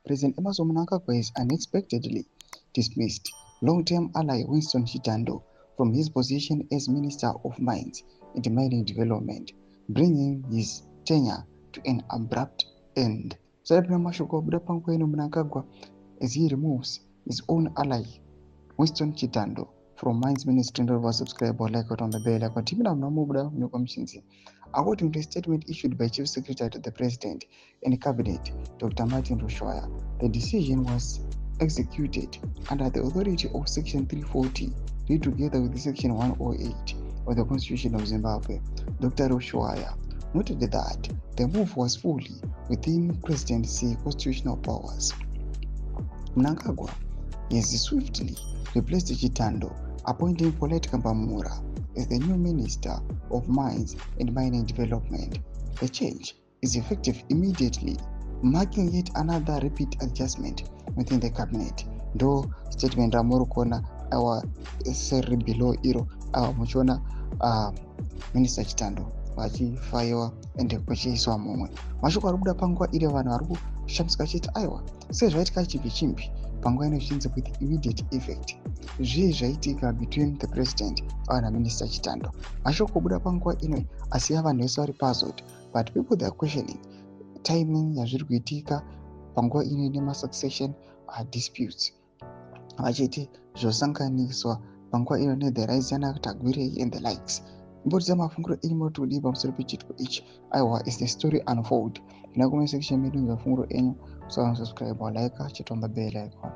President Emerson Mnangagwa is unexpectedly dismissed long-term ally Winston Chitando from his position as Minister of Mines and Mining Development, bringing his tenure to an abrupt end. Sarabina mashoko abuda panguva Mnangagwa as he removes his own ally Winston Chitando from Mines Ministry. Ndova subscribe or like on the bell icon. Timina mnamubuda mnukomshinzi. According to a statement issued by Chief Secretary to the President and Cabinet, Dr. Martin Rushwaya, the decision was executed under the authority of Section 340, read together with Section 108 of the Constitution of Zimbabwe. Dr. Rushwaya noted that the move was fully within presidency constitutional powers. Mnangagwa has swiftly replaced Chitando, appointing Paulette Kambamura as the new Minister of Mines and Mining Development. The change is effective immediately, marking yet another repeat adjustment within the cabinet. Though statement Ramorukona our seri below iro our muchona Minister Chitando vachifaiwa ende kuchiiswa mumwe mashoko ari kubuda panguva iri vanhu vari kushamisa chiti aiwa sezvaitika chimbi chimbi panguva ino zvichinzi with immediate effect. Zvii zvaitika between the president and Minister Chitando. Mashoko kubuda panguva ino asi vanhu vese vari puzzled, but people they are questioning timing yazviri kuitika panguva ino nemaSuccession disputes vachiti zvosanganiswa panguva ino neThe Rise Tagwirei and the likes. Mbudza mafunguro enyu motodi pamusoro pechitiko ichi. Aiwa is the story unfold. Ina comment section medu mafunguro enyu, so subscribe or like chitomba bell icon.